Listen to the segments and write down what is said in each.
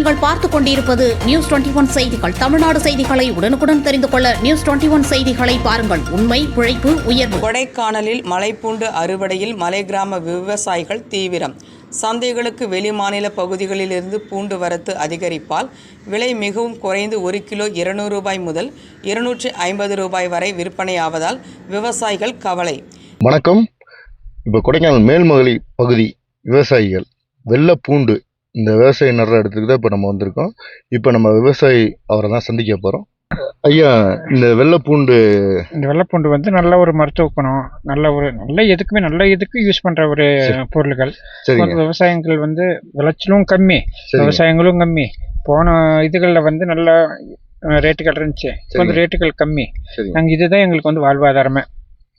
நீங்கள் பார்த்துக் கொண்டிருப்பது நியூஸ் 21 செய்திகள். தமிழ்நாடு செய்திகளை உடனுக்குடன் தெரிந்து கொள்ள நியூஸ் 21 செய்திகளை பாருங்கள். உண்மை, உழைப்பு, உயர்வு. கொடைக்கானலில் மலைப்பூண்டு அறுவடையில் மலை கிராம விவசாயிகள் தீவிரம். சந்தைகளுக்கு வெளிமாநில பகுதிகளிலிருந்து பூண்டு வரத்து அதிகரிப்பால் விலை மிகவும் குறைந்து 1 கிலோ 200 ரூபாய் முதல் 250 ரூபாய் வரை விற்பனையாவதால் விவசாயிகள் கவலை. வணக்கம். இப்போ கொடைக்கானல் மேல்மலை பகுதி விவசாயிகள் வெள்ளை பூண்டு இந்த விவசாயி நடுற இடத்துக்கு தான் இப்போ நம்ம வந்திருக்கோம். இப்போ நம்ம விவசாயி அவரை தான் சந்திக்க போகிறோம். ஐயா, இந்த வெள்ளைப்பூண்டு வந்து நல்ல ஒரு மருத்துவ குணம், நல்ல இதுக்கு யூஸ் பண்ற ஒரு பொருள்கள். விவசாயங்கள் வந்து விளைச்சலும் கம்மி, விவசாயங்களும் கம்மி. போன இதுகளில் வந்து நல்ல ரேட்டுகள் இருந்துச்சு, கொஞ்சம் ரேட்டுகள் கம்மி. நாங்கள் இதுதான் எங்களுக்கு வந்து வாழ்வாதாரமே.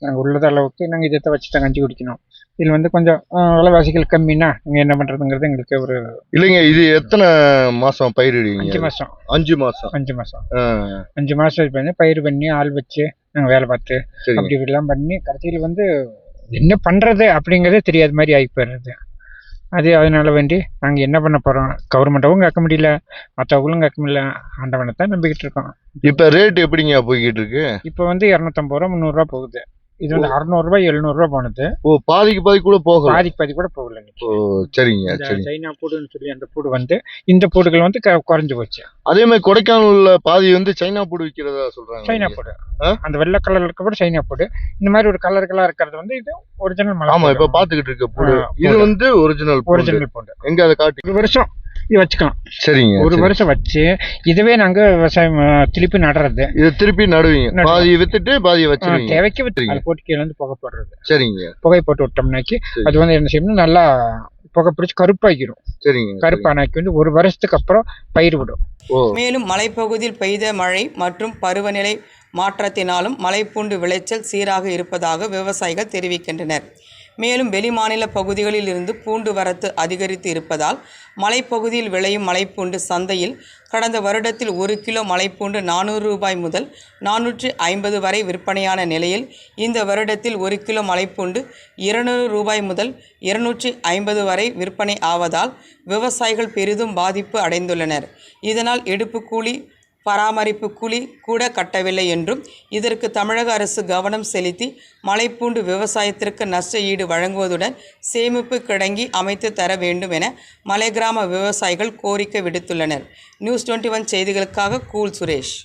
நாங்கள் உள்ளத அளவுக்கு நாங்கள் இதை வச்சு தான் கஞ்சி குடிக்கணும். இதில் வந்து கொஞ்சம் விலைவாசிகள் கம்மின்னா நாங்கள் என்ன பண்ணுறதுங்கிறது எங்களுக்கு ஒரு இல்லைங்க. இது எத்தனை மாதம் பயிரிடுவீங்க? 5 மாதம். 5 மாதம் 5 மாதம் 5 மாதம் பண்ணி பயிர் பண்ணி ஆள் வச்சு நாங்கள் வேலை பார்த்து அப்படி இப்படிலாம் பண்ணி கடைசியில் வந்து என்ன பண்ணுறது அப்படிங்கிறதே தெரியாத மாதிரி ஆகி போயிடுறது. அதனால வேண்டி நாங்கள் என்ன பண்ண போகிறோம்? கவர்மெண்ட்டாகவும் கேட்க முடியல, மற்றவங்களும் கேட்க முடியல. ஆண்டவனை தான் நம்பிக்கிட்டு இருக்கோம். இப்போ ரேட் எப்படிங்க போய்கிட்டு இருக்கு? இப்போ வந்து 250 ரூபா 300 ரூபா போகுது. இது வந்து 600 ரூபாய் 700 ரூபா போனது. பாதிக்கு பாதி கூட போகல. சரிங்க. சைனா பூடுன்னு சொல்லி அந்த பூடு வந்து இந்த பூடுகள் வந்து குறைஞ்சு போச்சு. அதே மாதிரி கொடைக்கானல்ல பாதி வந்து சைனா பூடு விற்கிறதா சொல்றாங்க. சைனா பூடு அந்த வெள்ளை கலர்ல இருக்க பூடு சைனா பூடு. இந்த மாதிரி ஒரு கலர்களா இருக்கிறது வந்து இது ஒரிஜினல் மலை. ஆமா, இப்ப பாத்துக்கிட்டு இருக்க பூடு இது வந்து ஒரிஜினல் பூண்டு. எங்க அதை காட்டி ஒரு வருஷம் இது வச்சுக்கலாம். சரிங்க. ஒரு வருஷம் வச்சு இதுவே நாங்க விவசாயம் திருப்பி நடுறது. இது திருப்பி நடுவீங்க, பாதி வித்துட்டு பாதி வச்சிருவீங்க. தேவைக்கு வித்துறீங்க. அது போட்டு கீழே வந்து புகை போடுறது. சரிங்க. புகை போட்டு விட்டோம்னாக்கி அது வந்து என்ன செய்யணும், நல்லா புகை பிடிச்சி கருப்பாக்கிடும். சரிங்க. கருப்பானாக்கி வந்து ஒரு வருஷத்துக்கு அப்புறம் பயிர் விடும். மேலும் மலைப்பகுதியில் பெய்த மழை மற்றும் பருவநிலை மாற்றத்தினாலும் மலைப்பூண்டு விளைச்சல் சீராக இருப்பதாக விவசாயிகள் தெரிவிக்கின்றனர். மேலும் வெளிமாநில பகுதிகளில் இருந்து பூண்டு வரத்து அதிகரித்து இருப்பதால் மலைப்பகுதியில் விளையும் மலைப்பூண்டு சந்தையில் கடந்த வருடத்தில் 1 கிலோ மலைப்பூண்டு 400 ரூபாய் முதல் 450 வரை விற்பனையான நிலையில் இந்த வருடத்தில் 1 கிலோ மலைப்பூண்டு 200 ரூபாய் முதல் 250 வரை விற்பனை ஆவதால் விவசாயிகள் பெரிதும் பாதிப்பு அடைந்துள்ளனர். இதனால் எடுப்பு கூலி, பராமரிப்பு கூலி கூட கட்டவில்லை என்றும் இதற்கு தமிழக அரசு கவனம் செலுத்தி மலைப்பூண்டு விவசாயத்திற்கு நஷ்ட ஈடு வழங்குவதுடன் சேமிப்பு கிடங்கி அமைத்து தர வேண்டும் என மலை கிராம விவசாயிகள் கோரிக்கை விடுத்துள்ளனர். நியூஸ் 21 செய்திகளுக்காக கூல் சுரேஷ்.